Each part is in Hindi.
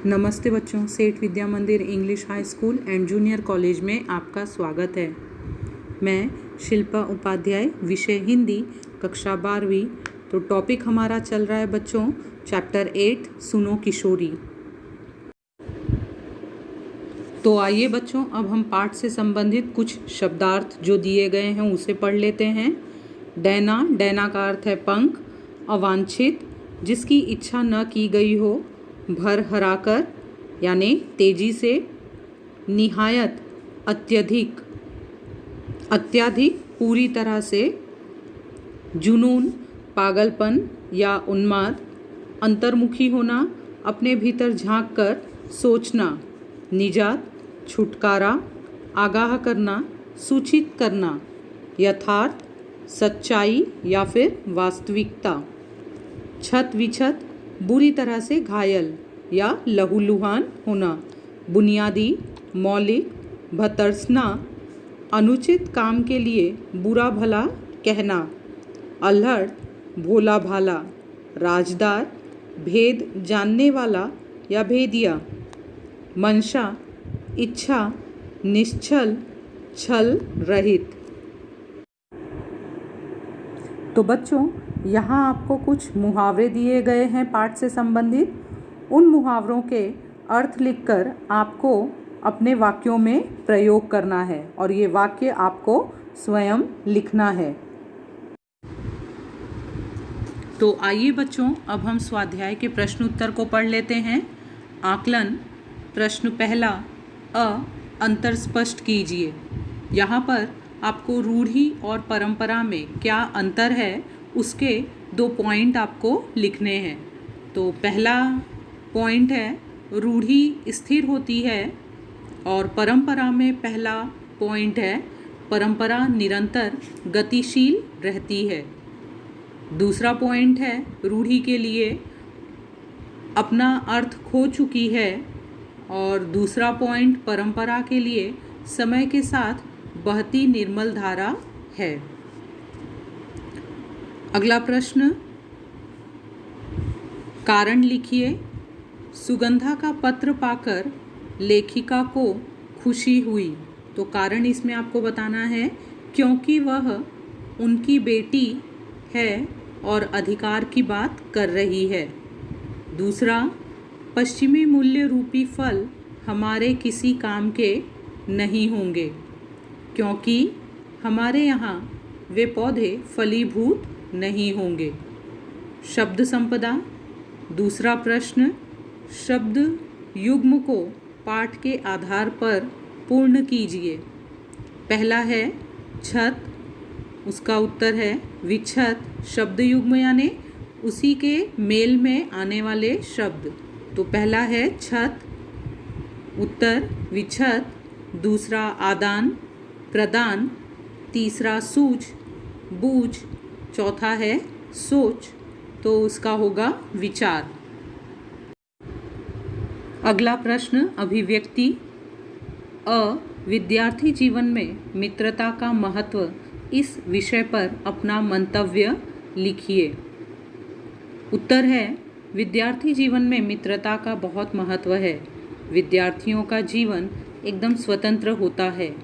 नमस्ते बच्चों, सेठ विद्या मंदिर English high school and junior college में आपका स्वागत है। मैं शिल्पा उपाध्याय, विषय हिंदी, कक्षा 12वीं। तो टॉपिक हमारा चल रहा है बच्चों चैप्टर 8 सुनो किशोरी। तो आइए बच्चों, अब हम पाठ से संबंधित कुछ शब्दार्थ जो दिए गए हैं उसे पढ़ लेते हैं। डैना, डैना का अर्थ है पंख। अवांछित, जिसकी इच्छा न की गई हो। भरहराकर यानी तेजी से। निहायत, अत्यधिक, अत्याधिक, पूरी तरह से। जुनून, पागलपन या उन्माद। अंतर्मुखी होना, अपने भीतर झांक कर सोचना। निजात, छुटकारा। आगाह करना, सूचित करना। यथार्थ, सच्चाई या फिर वास्तविकता। छत विछत, बुरी तरह से घायल या लहूलुहान होना। बुनियादी, मौलिक। भतरसना, अनुचित काम के लिए बुरा भला कहना। अल्हड़, भोला भाला। राजदार, भेद जानने वाला या भेदिया। मंशा, इच्छा, निश्चल, छल रहित। तो बच्चों, यहाँ आपको कुछ मुहावरे दिए गए हैं पाठ से संबंधित। उन मुहावरों के अर्थ लिखकर आपको अपने वाक्यों में प्रयोग करना है और ये वाक्य आपको स्वयं लिखना है। तो आइए बच्चों, अब हम स्वाध्याय के प्रश्न उत्तर को पढ़ लेते हैं। आकलन, प्रश्न पहला, अंतर स्पष्ट कीजिए। यहाँ पर आपको रूढ़ि और परंपरा में क्या अंतर है उसके 2 पॉइंट आपको लिखने हैं। तो पहला पॉइंट है, रूढ़ि स्थिर होती है और परंपरा में पहला पॉइंट है, परंपरा निरंतर गतिशील रहती है। दूसरा पॉइंट है, रूढ़ि के लिए अपना अर्थ खो चुकी है और दूसरा पॉइंट, परंपरा के लिए समय के साथ बहती निर्मल धारा है। अगला प्रश्न, कारण लिखिए। सुगंधा का पत्र पाकर लेखिका को खुशी हुई। तो कारण इसमें आपको बताना है, क्योंकि वह उनकी बेटी है और अधिकार की बात कर रही है। दूसरा, पश्चिमी मूल्य रूपी फल हमारे किसी काम के नहीं होंगे, क्योंकि हमारे यहाँ वे पौधे फलीभूत नहीं होंगे। शब्द संपदा। दूसरा प्रश्न, शब्द युग्म को पाठ के आधार पर पूर्ण कीजिए। पहला है छत, उसका उत्तर है विछत। शब्द युग्म यानी उसी के मेल में आने वाले शब्द। तो पहला है छत, उत्तर विछत। दूसरा आदान प्रदान। तीसरा सूझ बूझ। चौथा है सोच, तो उसका होगा विचार। अगला प्रश्न, अभिव्यक्ति। विद्यार्थी जीवन में मित्रता का महत्व, इस विषय पर अपना मंतव्य लिखिए। उत्तर है, विद्यार्थी जीवन में मित्रता का बहुत महत्व है। विद्यार्थियों का जीवन एकदम स्वतंत्र होता है।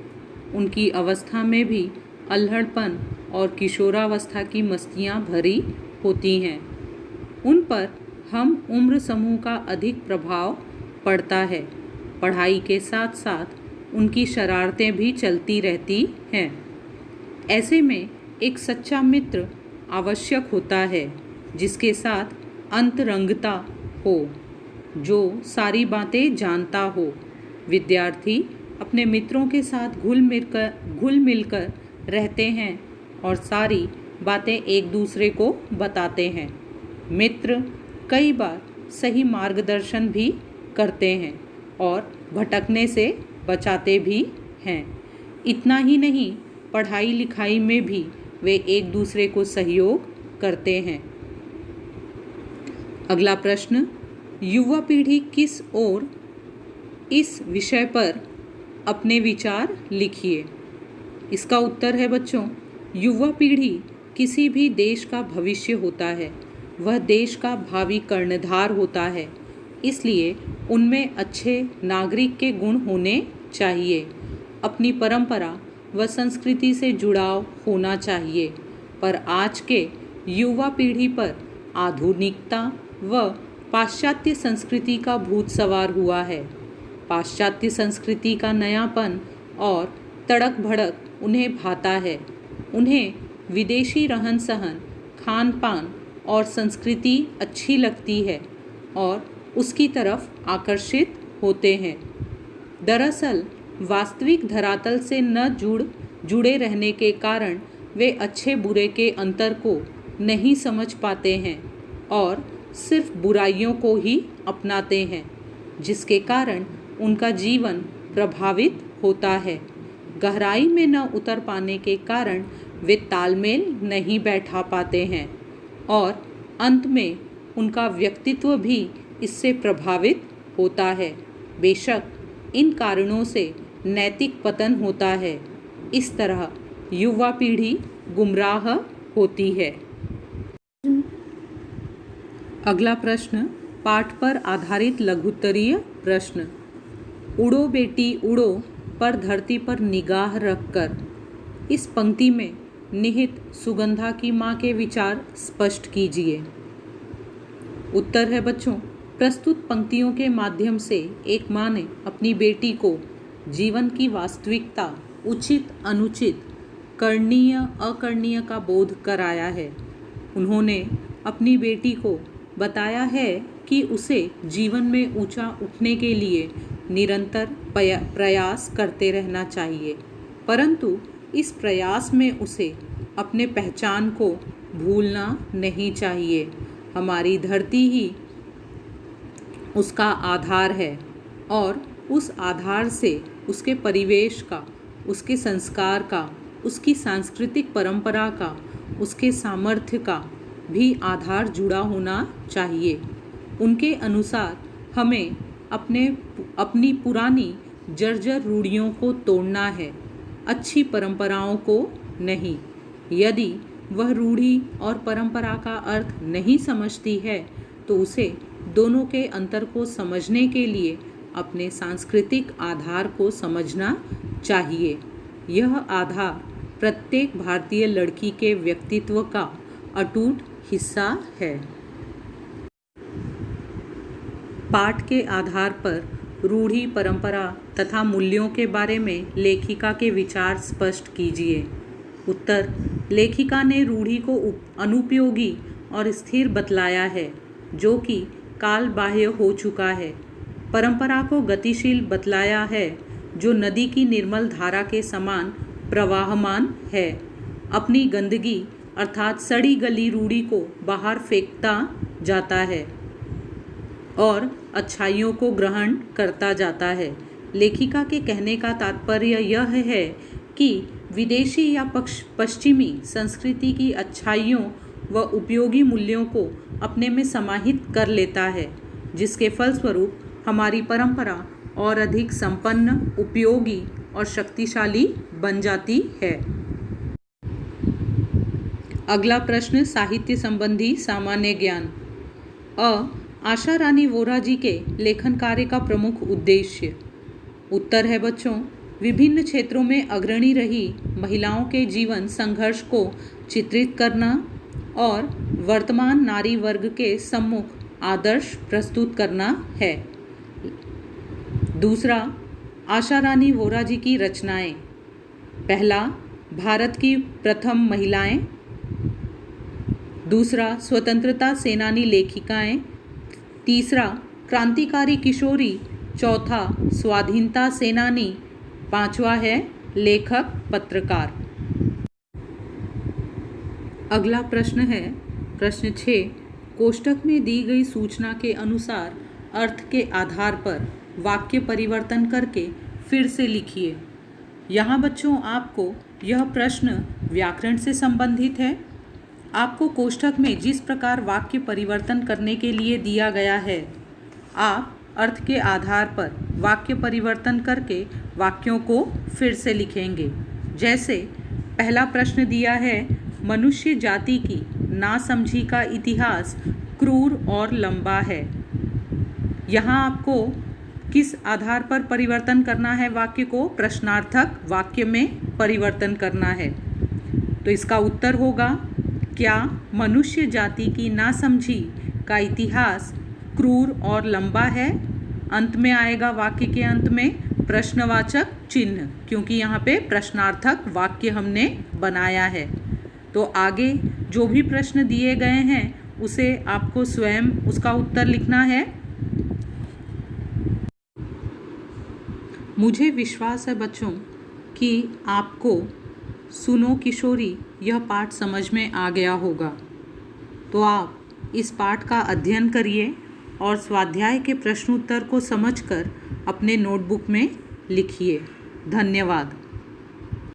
उनकी अवस्था में भी अल्हड़पन और किशोरावस्था की मस्तियाँ भरी होती हैं। उन पर हम उम्र समूह का अधिक प्रभाव पड़ता है। पढ़ाई के साथ साथ उनकी शरारतें भी चलती रहती हैं। ऐसे में एक सच्चा मित्र आवश्यक होता है, जिसके साथ अंतरंगता हो, जो सारी बातें जानता हो। विद्यार्थी अपने मित्रों के साथ घुल मिलकर रहते हैं और सारी बातें एक दूसरे को बताते हैं। मित्र कई बार सही मार्गदर्शन भी करते हैं और भटकने से बचाते भी हैं। इतना ही नहीं, पढ़ाई लिखाई में भी वे एक दूसरे को सहयोग करते हैं। अगला प्रश्न, युवा पीढ़ी किस ओर, इस विषय पर अपने विचार लिखिए। इसका उत्तर है बच्चों, युवा पीढ़ी किसी भी देश का भविष्य होता है। वह देश का भावी कर्णधार होता है। इसलिए उनमें अच्छे नागरिक के गुण होने चाहिए। अपनी परंपरा व संस्कृति से जुड़ाव होना चाहिए। पर आज के युवा पीढ़ी पर आधुनिकता व पाश्चात्य संस्कृति का भूत सवार हुआ है। पाश्चात्य संस्कृति का नयापन और तड़क भड़क उन्हें भाता है। उन्हें विदेशी रहन सहन, खान पान और संस्कृति अच्छी लगती है और उसकी तरफ आकर्षित होते हैं। दरअसल वास्तविक धरातल से न जुड़े रहने के कारण वे अच्छे बुरे के अंतर को नहीं समझ पाते हैं और सिर्फ बुराइयों को ही अपनाते हैं, जिसके कारण उनका जीवन प्रभावित होता है। गहराई में न उतर पाने के कारण वे तालमेल नहीं बैठा पाते हैं और अंत में उनका व्यक्तित्व भी इससे प्रभावित होता है। बेशक इन कारणों से नैतिक पतन होता है। इस तरह युवा पीढ़ी गुमराह होती है। अगला प्रश्न पाठ पर आधारित लघुत्तरीय प्रश्न। उड़ो बेटी उड़ो पर धरती पर निगाह रखकर। इस पंक्ति में निहित सुगंधा की माँ के विचार स्पष्ट कीजिए। उत्तर है बच्चों, प्रस्तुत पंक्तियों के माध्यम से एक माँ ने अपनी बेटी को जीवन की वास्तविकता, उचित अनुचित, करणीय अकरणीय का बोध कराया है। उन्होंने अपनी बेटी को बताया है कि उसे जीवन में ऊंचा उठने के लिए निरंतर प्रयास करते रहना चाहिए, परंतु इस प्रयास में उसे अपने पहचान को भूलना नहीं चाहिए। हमारी धरती ही उसका आधार है और उस आधार से उसके परिवेश का, उसके संस्कार का, उसकी सांस्कृतिक परंपरा का, उसके सामर्थ्य का भी आधार जुड़ा होना चाहिए। उनके अनुसार हमें अपनी पुरानी जर्जर रूढ़ियों को तोड़ना है, अच्छी परंपराओं को नहीं। यदि वह रूढ़ी और परंपरा का अर्थ नहीं समझती है तो उसे दोनों के अंतर को समझने के लिए अपने सांस्कृतिक आधार को समझना चाहिए। यह आधार प्रत्येक भारतीय लड़की के व्यक्तित्व का अटूट हिस्सा है। पाठ के आधार पर रूढ़ी, परंपरा तथा मूल्यों के बारे में लेखिका के विचार स्पष्ट कीजिए। उत्तर, लेखिका ने रूढ़ी को अनुपयोगी और स्थिर बतलाया है, जो कि काल बाह्य हो चुका है। परंपरा को गतिशील बतलाया है, जो नदी की निर्मल धारा के समान प्रवाहमान है। अपनी गंदगी अर्थात सड़ी गली रूढ़ी को बाहर फेंकता जाता है और अच्छाइयों को ग्रहण करता जाता है। लेखिका के कहने का तात्पर्य यह है कि विदेशी या पश्चिमी संस्कृति की अच्छाइयों व उपयोगी मूल्यों को अपने में समाहित कर लेता है, जिसके फलस्वरूप हमारी परंपरा और अधिक संपन्न, उपयोगी और शक्तिशाली बन जाती है। अगला प्रश्न साहित्य संबंधी सामान्य ज्ञान। आशा रानी वोरा जी के लेखन कार्य का प्रमुख उद्देश्य। उत्तर है बच्चों, विभिन्न क्षेत्रों में अग्रणी रही महिलाओं के जीवन संघर्ष को चित्रित करना और वर्तमान नारी वर्ग के सम्मुख आदर्श प्रस्तुत करना है। दूसरा, आशा रानी वोरा जी की रचनाएं। पहला, भारत की प्रथम महिलाएं। दूसरा, स्वतंत्रता सेनानी लेखिकाएं। तीसरा, क्रांतिकारी किशोरी। चौथा, स्वाधीनता सेनानी। पांचवा है लेखक पत्रकार। अगला प्रश्न है प्रश्न 6। कोष्टक में दी गई सूचना के अनुसार अर्थ के आधार पर वाक्य परिवर्तन करके फिर से लिखिए। यहाँ बच्चों आपको यह प्रश्न व्याकरण से संबंधित है। आपको कोष्ठक में जिस प्रकार वाक्य परिवर्तन करने के लिए दिया गया है, आप अर्थ के आधार पर वाक्य परिवर्तन करके वाक्यों को फिर से लिखेंगे। जैसे पहला प्रश्न दिया है, मनुष्य जाति की नासमझी का इतिहास क्रूर और लंबा है। यहाँ आपको किस आधार पर परिवर्तन करना है वाक्य को? प्रश्नार्थक वाक्य में परिवर्तन करना है। तो इसका उत्तर होगा, क्या मनुष्य जाति की नासमझी का इतिहास क्रूर और लंबा है? अंत में आएगा वाक्य के अंत में प्रश्नवाचक चिन्ह, क्योंकि यहाँ पे प्रश्नार्थक वाक्य हमने बनाया है। तो आगे जो भी प्रश्न दिए गए हैं उसे आपको स्वयं उसका उत्तर लिखना है। मुझे विश्वास है बच्चों कि आपको सुनो किशोरी यह पाठ समझ में आ गया होगा। तो आप इस पाठ का अध्ययन करिए और स्वाध्याय के प्रश्नोत्तर को समझकर अपने नोटबुक में लिखिए। धन्यवाद।